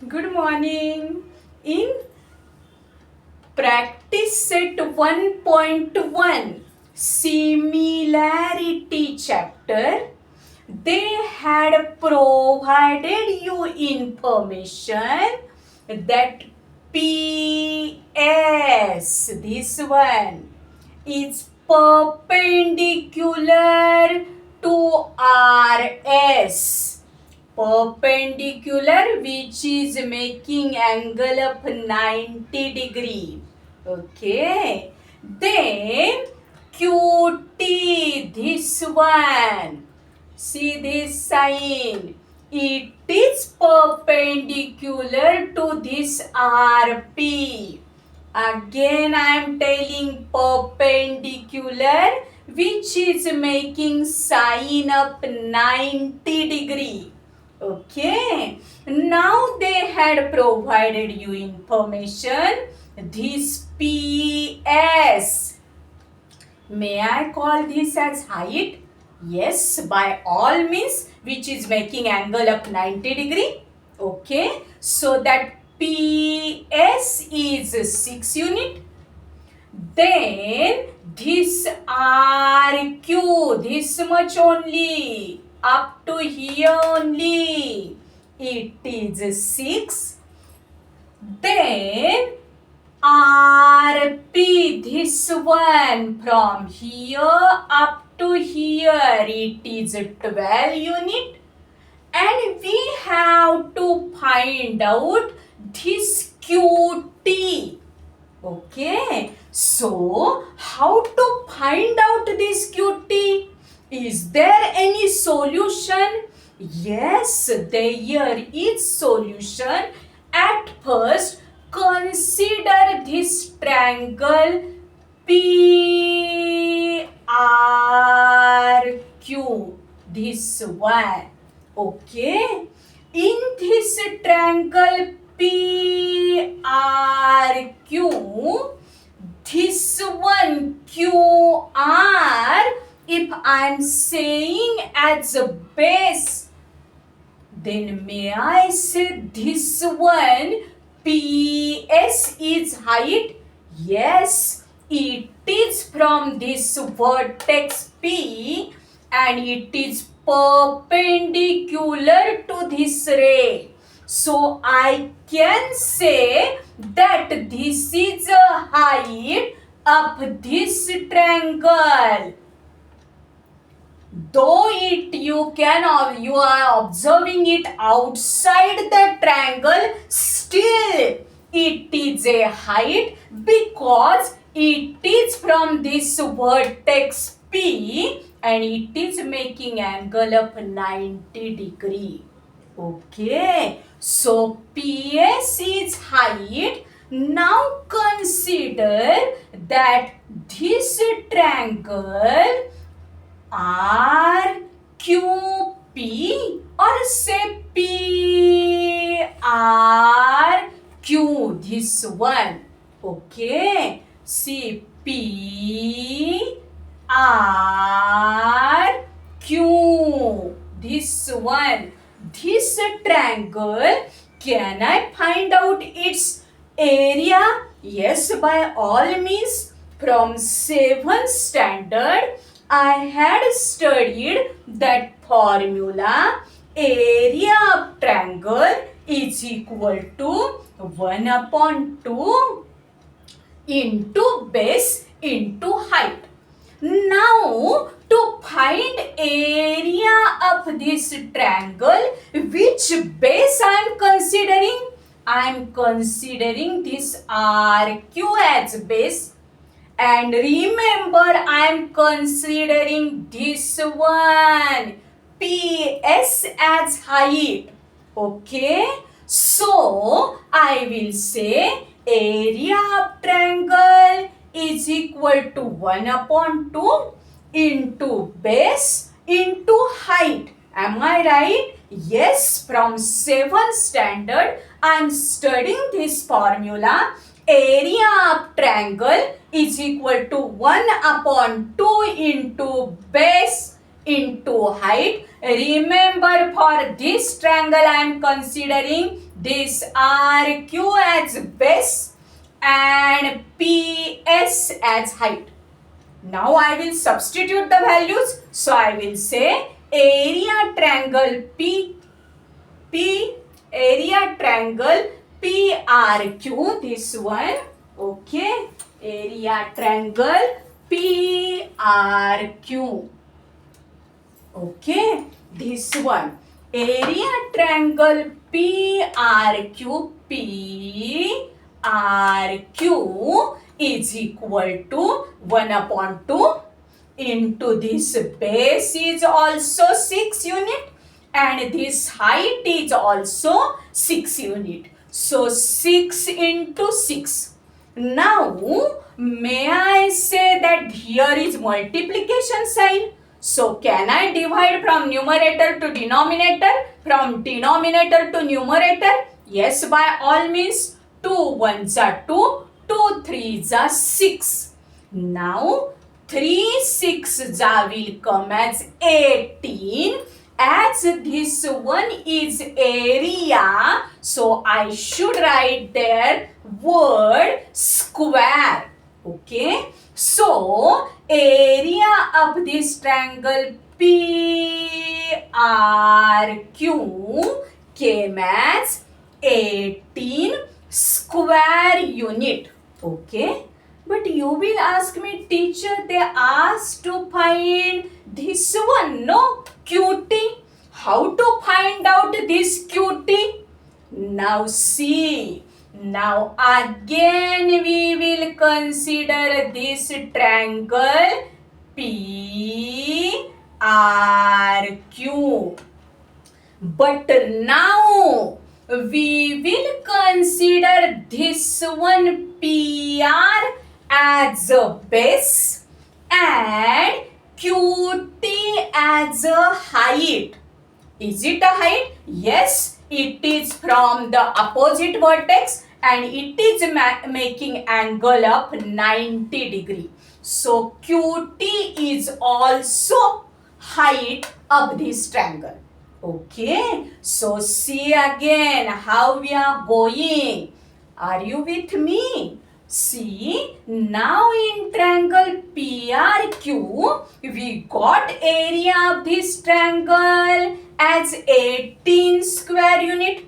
Good morning. In practice set 1.1 similarity chapter, they had provided you information that PS, this one, is perpendicular to RS, perpendicular, which is making angle of 90 degree. Okay, then QT, this one, see this sign, it is perpendicular to this RP. Again I am telling perpendicular, which is making sign of 90 degree. Okay, now they had provided you information. This PS, may I call this as height? Yes, by all means, which is making angle of 90 degree. Okay, so that PS is 6 unit. Then this RQ, this much only, up to here only, it is 6. Then RP, this one, from here up to here, it is 12 unit. And we have to find out this QT. Okay, so how to find out this QT? Is there any solution? Yes, there is solution. At first, consider this triangle PRQ, this one. Okay, in this triangle PRQ, this one QR, if I am saying as a base, then may I say this one PS is height? Yes, it is from this vertex P and it is perpendicular to this ray. So I can say that this is a height of this triangle. Though you are observing it outside the triangle, still it is a height because it is from this vertex P and it is making angle of 90 degree. Okay, so PS is height. Now consider that this triangle RQP, or say PRQ, this one. Okay, see PRQ, this one. This triangle, can I find out its area? Yes, by all means. From 7th standard, I had studied that formula. Area of triangle is equal to 1 upon 2 into base into height. Now, to find area of this triangle, which base I am considering? I am considering this RQ as base. And remember, I am considering this one PS as height. Okay, so I will say area of triangle is equal to 1 upon 2 into base into height. Am I right? Yes, from 7th standard I am studying this formula. Area of triangle is equal to 1 upon 2 into base into height. Remember, for this triangle I am considering this RQ as base and PS as height. Now I will substitute the values. So I will say area triangle area triangle PRQ, this one. Okay, area triangle PRQ. Okay, this one. Area triangle PRQ is equal to 1 upon 2 into this base is also 6 unit and this height is also 6 unit. So 6 into 6. Now may I say that here is multiplication sign. So can I divide from numerator to denominator, from denominator to numerator? Yes, by all means. 2 ones are 2, 2 threes are 6. Now 3 6s will come as 18. As this one is area, so I should write there word square. Okay, so area of this triangle PRQ came as 18 square unit. Okay, but you will ask me, teacher, they asked to find this one, no? QT. How to find out this QT? Now see. Now again we will consider this triangle PRQ. But now we will consider this one PR as a base and QT as a height. Is it a height? Yes, it is from the opposite vertex and it is making angle of 90 degree. So QT is also height of this triangle. Okay, so see again how we are going. Are you with me? See, now in triangle PRQ, we got area of this triangle as 18 square unit.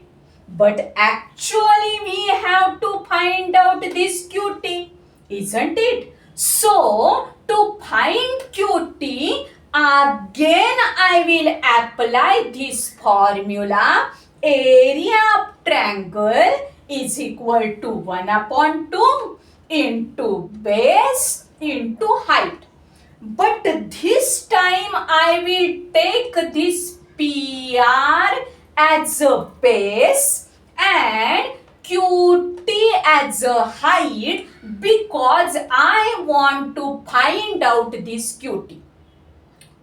But actually we have to find out this QT, isn't it? So, to find QT, again I will apply this formula. Area of triangle is equal to 1 upon 2 into base into height. But this time I will take this PR as a base and QT as a height because I want to find out this QT.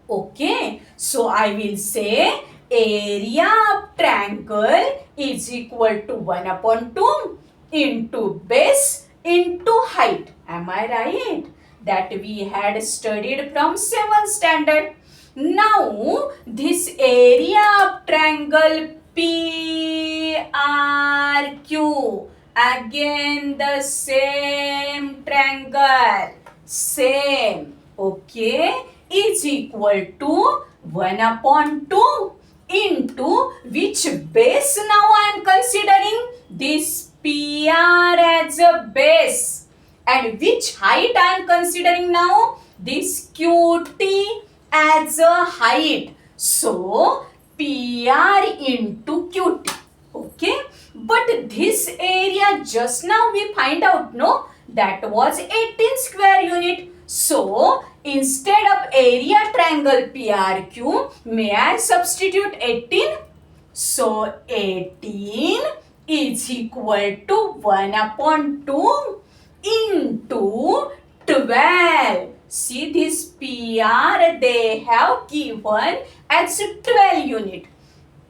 Okay, so I will say area of triangle is equal to 1 upon 2 into base into height. Am I right? That we had studied from 7th standard. Now, this area of triangle PRQ, again the same triangle, same, okay, is equal to 1 upon 2 into which base now I am considering? This PR as a base. And which height I am considering now? This QT as a height. So, PR into QT. Okay. But this area just now we find out, no? That was 18 square unit. So, instead of area triangle PRQ, may I substitute 18? So, 18 is equal to 1 upon 2 into 12. See this PR they have given as 12 unit.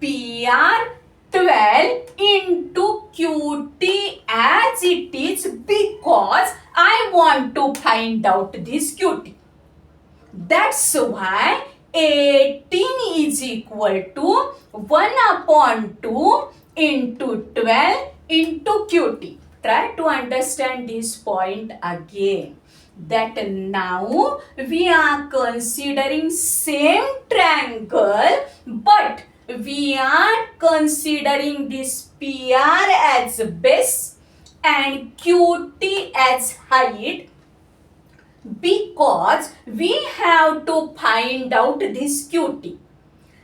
PR 12 into QT as it is because I want to find out this QT. That's why 18 is equal to 1 upon 2 into 12 into QT. Try to understand this point again. That now we are considering same triangle, but we are considering this PR as base and QT as height, because we have to find out this QT.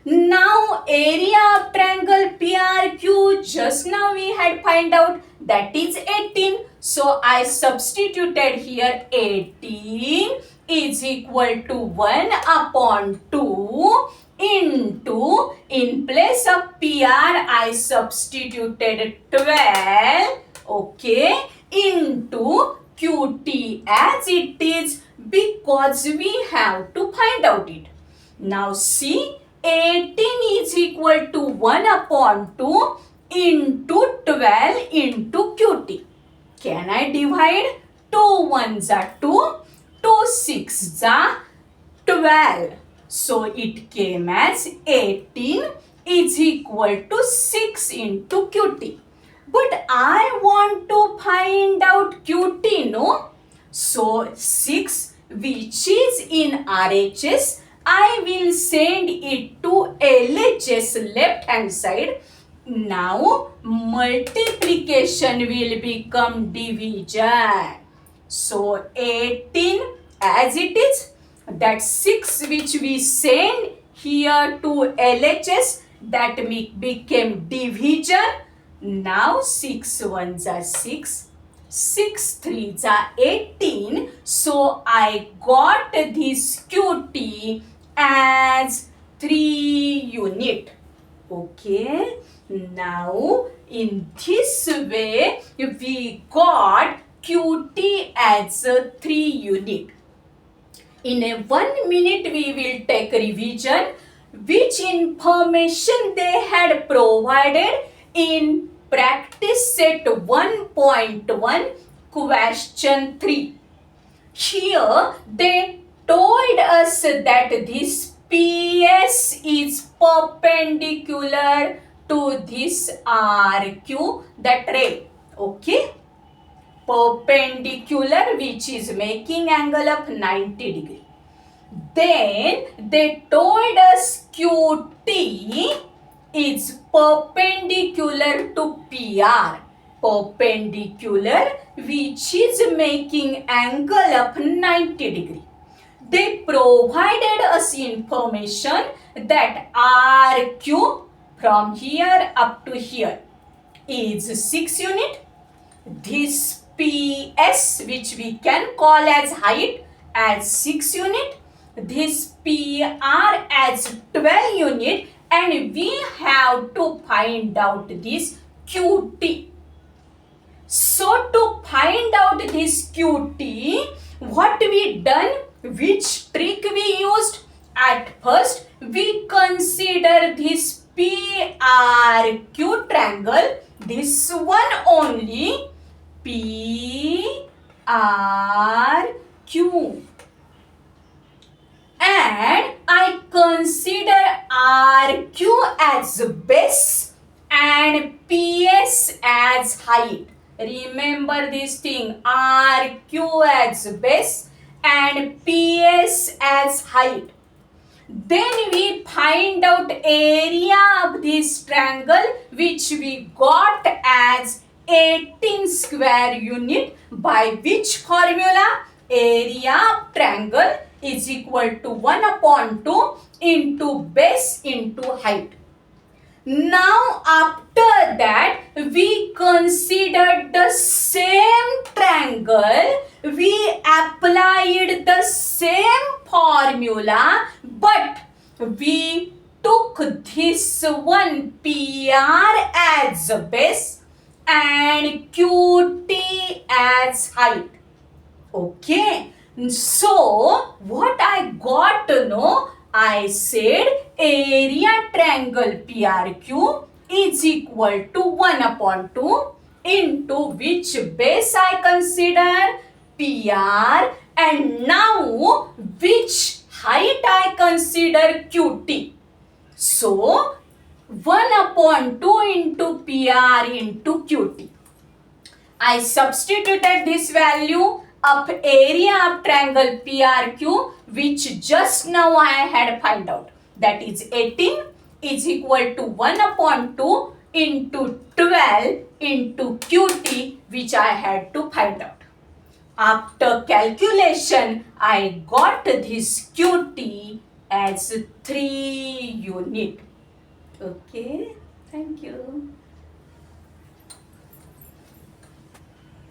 Now area of triangle PRQ, just now we had find out, that is 18. So I substituted here 18 is equal to 1 upon 2 into, in place of PR I substituted 12, okay, into QT as it is, because we have to find out it. Now see, 18 is equal to 1 upon 2 into 12 into QT. Can I divide? 2 ones are 2, 2 6s are 12. So it came as 18 is equal to 6 into QT. But I want to find out QT, no? So 6, which is in RHS, I will send it to LHS, left hand side. Now multiplication will become division. So 18 as it is, that 6 which we send here to LHS, that became division. Now 6 ones are 6, 6 threes are 18. So I got this QT as 3 unit. Okay. Now in this way we got QT as 3 unit. In a 1 minute we will take revision which information they had provided in practice set 1.1 question 3. Here they told us that this PS is perpendicular to this RQ, that ray. Okay. Perpendicular, which is making angle of 90 degree. Then they told us QT is perpendicular to PR. Perpendicular, which is making angle of 90 degree. They provided us information that RQ from here up to here is 6 unit. This PS, which we can call as height, as 6 unit. This PR as 12 unit, and we have to find out this QT. So to find out this QT, what we done? Which trick we used? At first, we consider this PRQ triangle, this one only, PRQ, and I consider RQ as base and PS as height. Remember this thing, RQ as base and PS as height. Then we find out area of this triangle, which we got as 18 square unit, by which formula? Area of triangle is equal to 1 upon 2 into base into height. Now after that we considered the same triangle, we applied the same formula, but we took this one PR as base and QT as height. Okay, so what I got to know, I said area triangle PRQ is equal to 1 upon 2 into which base I consider? PR, and now which height I consider? QT. So 1/2 into PR into QT. I substituted this value of area of triangle PRQ, which just now I had find out. That is 18 is equal to 1/2 into 12 into QT, which I had to find out. After calculation, I got this QT as 3 unit. Okay, thank you.